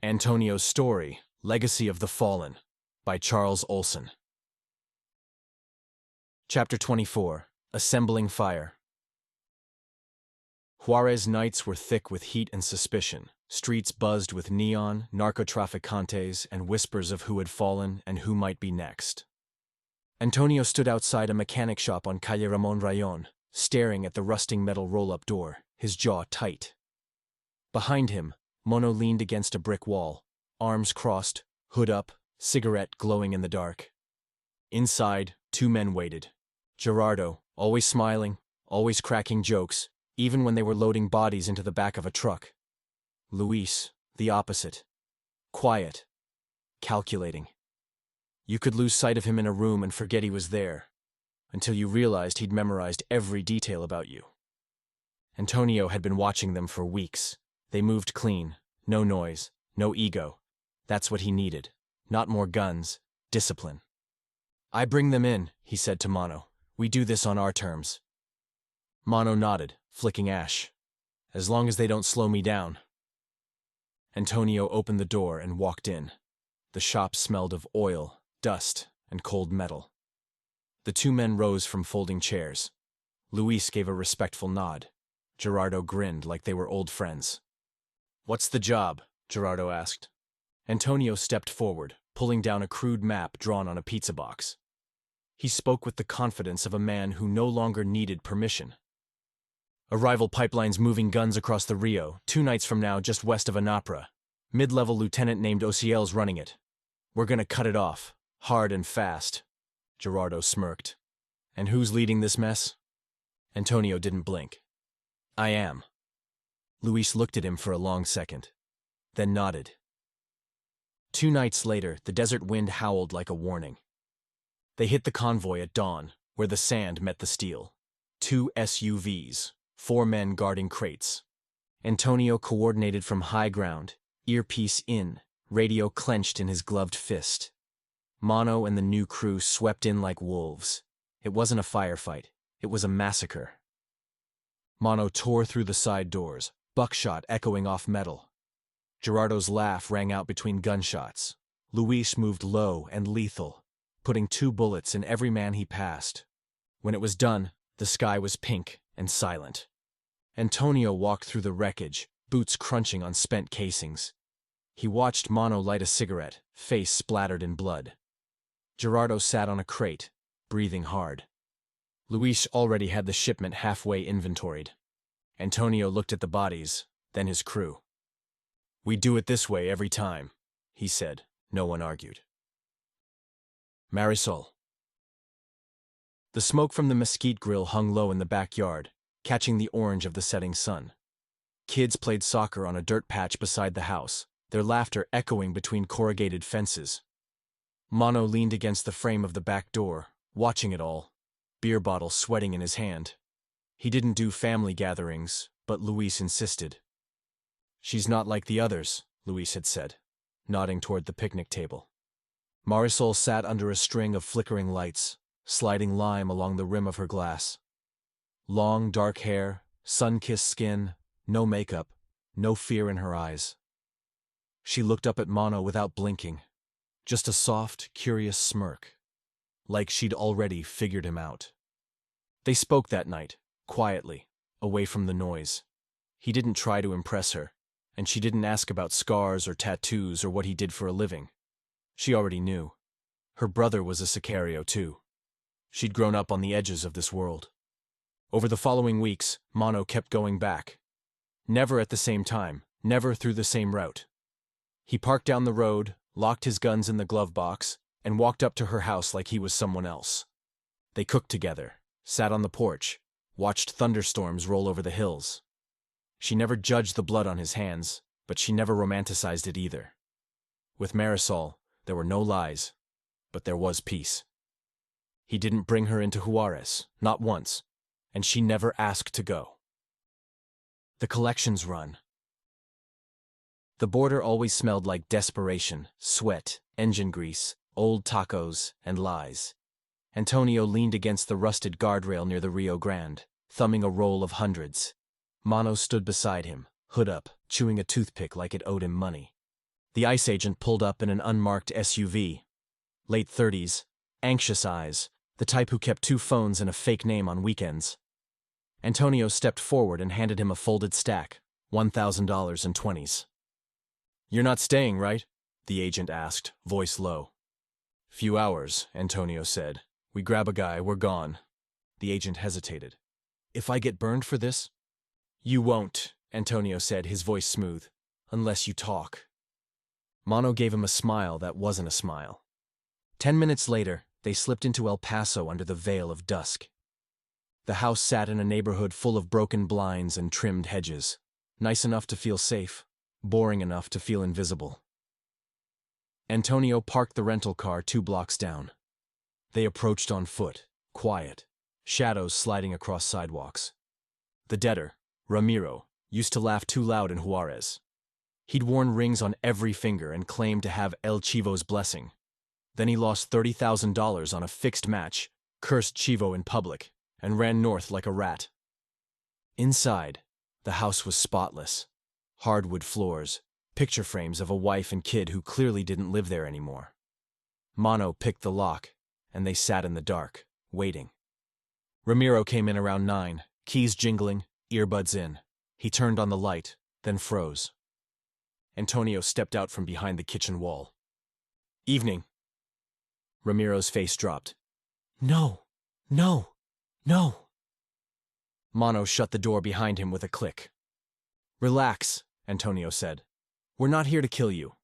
Antonio's Story, Legacy of the Fallen, by Charles Olson. Chapter 24. Assembling Fire. Juárez nights were thick with heat and suspicion. Streets buzzed with neon, narcotraficantes, and whispers of who had fallen and who might be next. Antonio stood outside a mechanic shop on Calle Ramón Rayon, staring at the rusting metal roll-up door, his jaw tight. Behind him, Mono leaned against a brick wall, arms crossed, hood up, cigarette glowing in the dark. Inside, two men waited. Gerardo, always smiling, always cracking jokes, even when they were loading bodies into the back of a truck. Luis, the opposite. Quiet. Calculating. You could lose sight of him in a room and forget he was there, until you realized he'd memorized every detail about you. Antonio had been watching them for weeks. They moved clean, no noise, no ego. That's what he needed. Not more guns, discipline. I bring them in, he said to Mono. We do this on our terms. Mono nodded, flicking ash. As long as they don't slow me down. Antonio opened the door and walked in. The shop smelled of oil, dust, and cold metal. The two men rose from folding chairs. Luis gave a respectful nod. Gerardo grinned like they were old friends. What's the job? Gerardo asked. Antonio stepped forward, pulling down a crude map drawn on a pizza box. He spoke with the confidence of a man who no longer needed permission. Arrival pipelines moving guns across the Rio, 2 nights from now just west of Anapra. Mid-level lieutenant named Ociel's running it. We're gonna cut it off, hard and fast. Gerardo smirked. And who's leading this mess? Antonio didn't blink. I am. Luis looked at him for a long second, then nodded. 2 nights later, the desert wind howled like a warning. They hit the convoy at dawn, where the sand met the steel. 2 SUVs, 4 men guarding crates. Antonio coordinated from high ground, earpiece in, radio clenched in his gloved fist. Mono and the new crew swept in like wolves. It wasn't a firefight, it was a massacre. Mono tore through the side doors, buckshot echoing off metal. Gerardo's laugh rang out between gunshots. Luis moved low and lethal, putting 2 bullets in every man he passed. When it was done, the sky was pink and silent. Antonio walked through the wreckage, boots crunching on spent casings. He watched Mono light a cigarette, face splattered in blood. Gerardo sat on a crate, breathing hard. Luis already had the shipment halfway inventoried. Antonio looked at the bodies, then his crew. We do it this way every time, he said. No one argued. Marisol. The smoke from the mesquite grill hung low in the backyard, catching the orange of the setting sun. Kids played soccer on a dirt patch beside the house, their laughter echoing between corrugated fences. Mono leaned against the frame of the back door, watching it all, beer bottle sweating in his hand. He didn't do family gatherings, but Luis insisted. She's not like the others, Luis had said, nodding toward the picnic table. Marisol sat under a string of flickering lights, sliding lime along the rim of her glass. Long, dark hair, sun-kissed skin, no makeup, no fear in her eyes. She looked up at Mono without blinking, just a soft, curious smirk, like she'd already figured him out. They spoke that night, quietly, away from the noise. He didn't try to impress her, and she didn't ask about scars or tattoos or what he did for a living. She already knew. Her brother was a sicario too. She'd grown up on the edges of this world. Over the following weeks, Mono kept going back. Never at the same time, never through the same route. He parked down the road, locked his guns in the glove box, and walked up to her house like he was someone else. They cooked together, sat on the porch, watched thunderstorms roll over the hills. She never judged the blood on his hands, but she never romanticized it either. With Marisol, there were no lies, but there was peace. He didn't bring her into Juárez, not once, and she never asked to go. The collections run. The border always smelled like desperation, sweat, engine grease, old tacos, and lies. Antonio leaned against the rusted guardrail near the Rio Grande, thumbing a roll of hundreds. Mono stood beside him, hood up, chewing a toothpick like it owed him money. The ICE agent pulled up in an unmarked SUV. Late 30s, anxious eyes, the type who kept 2 phones and a fake name on weekends. Antonio stepped forward and handed him a folded stack, $1,000 in 20s. "You're not staying, right?" the agent asked, voice low. "Few hours," Antonio said. "We grab a guy, we're gone." The agent hesitated. "If I get burned for this?" "You won't," Antonio said, his voice smooth, "unless you talk." Mono gave him a smile that wasn't a smile. 10 minutes later, they slipped into El Paso under the veil of dusk. The house sat in a neighborhood full of broken blinds and trimmed hedges. Nice enough to feel safe, boring enough to feel invisible. Antonio parked the rental car 2 blocks down. They approached on foot, quiet, shadows sliding across sidewalks. The debtor, Ramiro, used to laugh too loud in Juárez. He'd worn rings on every finger and claimed to have El Chivo's blessing. Then he lost $30,000 on a fixed match, cursed Chivo in public, and ran north like a rat. Inside, the house was spotless. Hardwood floors, picture frames of a wife and kid who clearly didn't live there anymore. Mono picked the lock, and they sat in the dark, waiting. Ramiro came in around 9, keys jingling, earbuds in. He turned on the light, then froze. Antonio stepped out from behind the kitchen wall. "Evening." Ramiro's face dropped. "No, no, no." Mono shut the door behind him with a click. "Relax," Antonio said. "We're not here to kill you."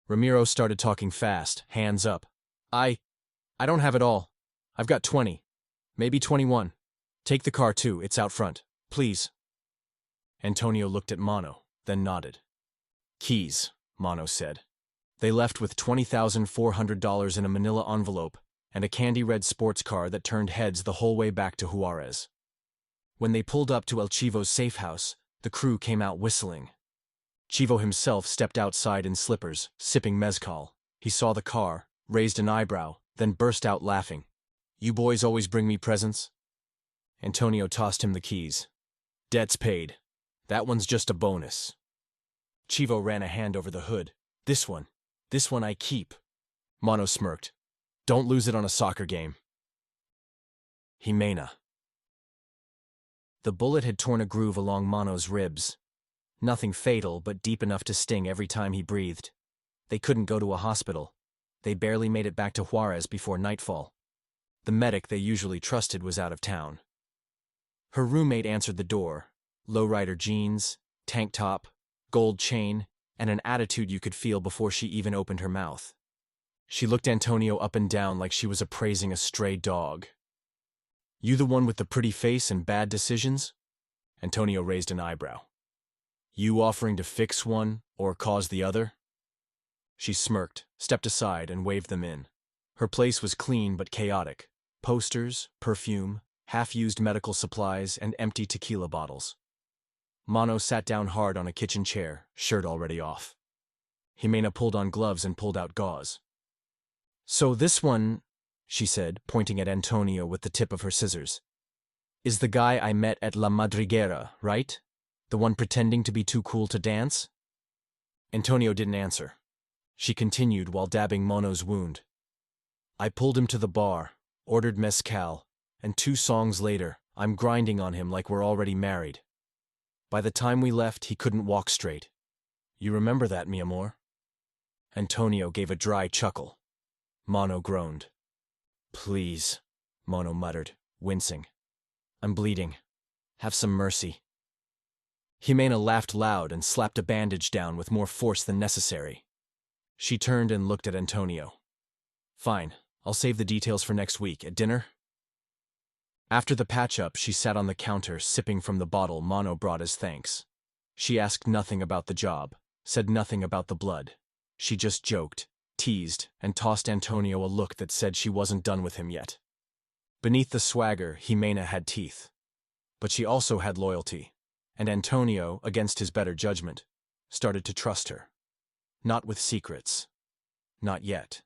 Ramiro started talking fast, hands up. I don't have it all. I've got 20, maybe 21. Take the car too, it's out front, please." Antonio looked at Mono, then nodded. "Keys," Mono said. They left with $20,400 in a manila envelope and a candy-red sports car that turned heads the whole way back to Juárez. When they pulled up to El Chivo's safe house, the crew came out whistling. Chivo himself stepped outside in slippers, sipping mezcal. He saw the car, raised an eyebrow, then burst out laughing. "You boys always bring me presents?" Antonio tossed him the keys. "Debt's paid. That one's just a bonus." Chivo ran a hand over the hood. This one I keep." Mono smirked. "Don't lose it on a soccer game." Ximena. The bullet had torn a groove along Mono's ribs. Nothing fatal, but deep enough to sting every time he breathed. They couldn't go to a hospital. They barely made it back to Juárez before nightfall. The medic they usually trusted was out of town. Her roommate answered the door. Lowrider jeans, tank top, gold chain, and an attitude you could feel before she even opened her mouth. She looked Antonio up and down like she was appraising a stray dog. "You the one with the pretty face and bad decisions?" Antonio raised an eyebrow. "You offering to fix one or cause the other?" She smirked, stepped aside, and waved them in. Her place was clean but chaotic. Posters, perfume, half-used medical supplies, and empty tequila bottles. Mono sat down hard on a kitchen chair, shirt already off. Ximena pulled on gloves and pulled out gauze. "So this one," she said, pointing at Antonio with the tip of her scissors, "is the guy I met at La Madriguera, right? The one pretending to be too cool to dance?" Antonio didn't answer. She continued while dabbing Mono's wound. "I pulled him to the bar, ordered mezcal, and 2 songs later, I'm grinding on him like we're already married. By the time we left, he couldn't walk straight. You remember that, mi amor?" Antonio gave a dry chuckle. Mono groaned. "Please," Mono muttered, wincing. "I'm bleeding. Have some mercy." Ximena laughed loud and slapped a bandage down with more force than necessary. She turned and looked at Antonio. "Fine, I'll save the details for next week, at dinner." After the patch-up, she sat on the counter, sipping from the bottle Mono brought as thanks. She asked nothing about the job, said nothing about the blood. She just joked, teased, and tossed Antonio a look that said she wasn't done with him yet. Beneath the swagger, Ximena had teeth. But she also had loyalty, and Antonio, against his better judgment, started to trust her. Not with secrets. Not yet.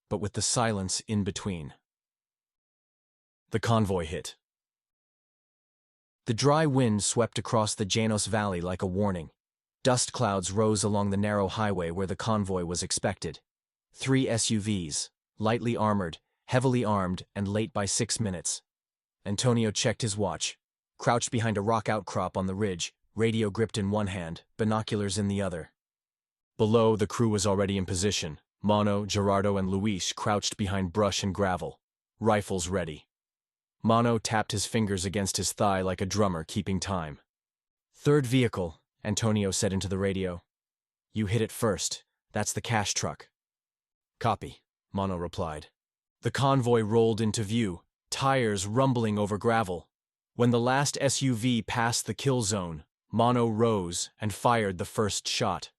But with the silence in between. The convoy hit. The dry wind swept across the Llanos Valley like a warning. Dust clouds rose along the narrow highway where the convoy was expected. 3 SUVs, lightly armored, heavily armed, and late by 6 minutes. Antonio checked his watch. Crouched behind a rock outcrop on the ridge, radio gripped in one hand, binoculars in the other. Below, the crew was already in position. Mono, Gerardo, and Luis crouched behind brush and gravel, rifles ready. Mono tapped his fingers against his thigh like a drummer keeping time. "Third vehicle," Antonio said into the radio. "You hit it first. That's the cash truck." "Copy," Mono replied. The convoy rolled into view, tires rumbling over gravel. When the last SUV passed the kill zone, Mono rose and fired the first shot.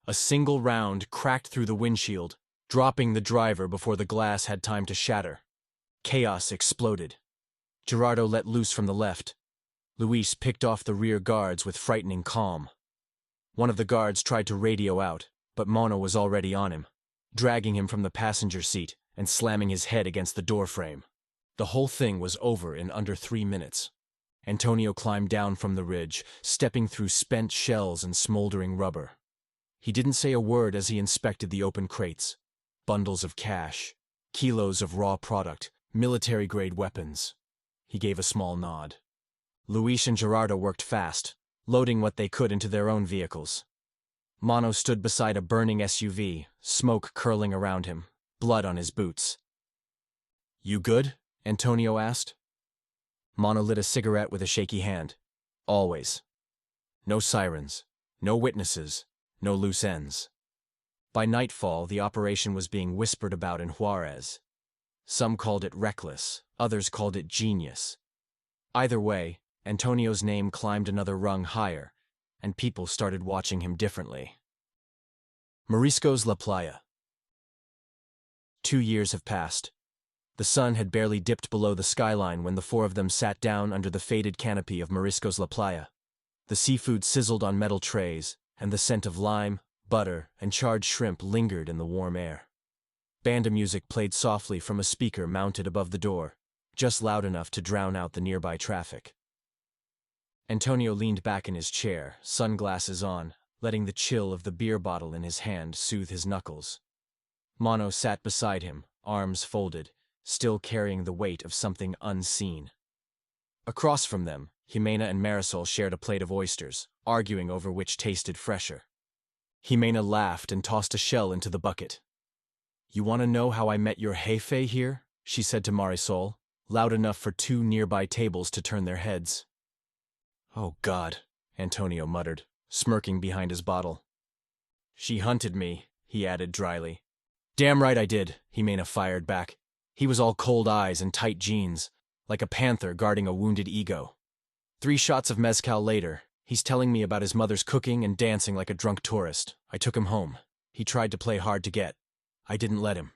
A single round cracked through the windshield, dropping the driver before the glass had time to shatter. Chaos exploded. Gerardo let loose from the left. Luis picked off the rear guards with frightening calm. One of the guards tried to radio out, but Mono was already on him, dragging him from the passenger seat and slamming his head against the doorframe. The whole thing was over in under 3 minutes. Antonio climbed down from the ridge, stepping through spent shells and smoldering rubber. He didn't say a word as he inspected the open crates. Bundles of cash, kilos of raw product, military-grade weapons. He gave a small nod. Luis and Gerardo worked fast, loading what they could into their own vehicles. Mono stood beside a burning SUV, smoke curling around him, blood on his boots. "You good?" Antonio asked. Mono lit a cigarette with a shaky hand. "Always. No sirens, no witnesses, no loose ends." By nightfall, the operation was being whispered about in Juárez. Some called it reckless, others called it genius. Either way, Antonio's name climbed another rung higher, and people started watching him differently. Marisco's La Playa. 2 years have passed. The sun had barely dipped below the skyline when the four of them sat down under the faded canopy of Marisco's La Playa. The seafood sizzled on metal trays, and the scent of lime, butter, and charred shrimp lingered in the warm air. Banda music played softly from a speaker mounted above the door, just loud enough to drown out the nearby traffic. Antonio leaned back in his chair, sunglasses on, letting the chill of the beer bottle in his hand soothe his knuckles. Mono sat beside him, arms folded, still carrying the weight of something unseen. Across from them, Ximena and Marisol shared a plate of oysters, arguing over which tasted fresher. Ximena laughed and tossed a shell into the bucket. "You want to know how I met your jefe here?" she said to Marisol, loud enough for 2 nearby tables to turn their heads. "Oh, God," Antonio muttered, smirking behind his bottle. "She hunted me," he added dryly. "Damn right I did," Ximena fired back. He was all cold eyes and tight jeans, like a panther guarding a wounded ego. 3 shots of mezcal later, he's telling me about his mother's cooking and dancing like a drunk tourist. I took him home. He tried to play hard to get. I didn't let him."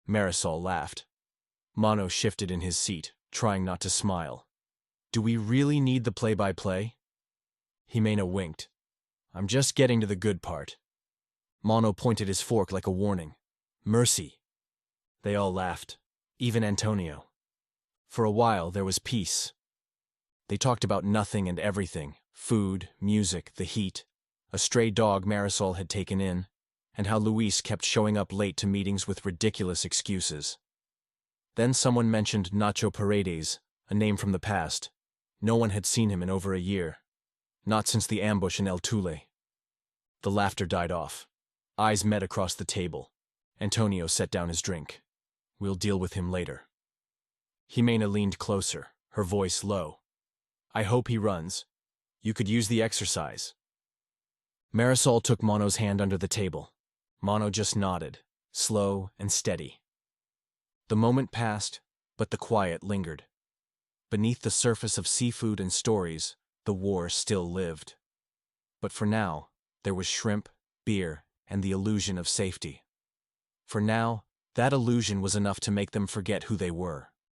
Marisol laughed. Mono shifted in his seat, trying not to smile. "Do we really need the play-by-play?" Ximena winked. "I'm just getting to the good part." Mono pointed his fork like a warning. "Mercy." They all laughed, even Antonio. For a while, there was peace. They talked about nothing and everything: food, music, the heat, a stray dog Marisol had taken in, and how Luis kept showing up late to meetings with ridiculous excuses. Then someone mentioned Nacho Paredes, a name from the past. No one had seen him in over a year. Not since the ambush in El Tule. The laughter died off. Eyes met across the table. Antonio set down his drink. "We'll deal with him later." Ximena leaned closer, her voice low. "I hope he runs. You could use the exercise." Marisol took Mono's hand under the table. Mono just nodded, slow and steady. The moment passed, but the quiet lingered. Beneath the surface of seafood and stories, the war still lived. But for now, there was shrimp, beer, and the illusion of safety. For now, that illusion was enough to make them forget who they were.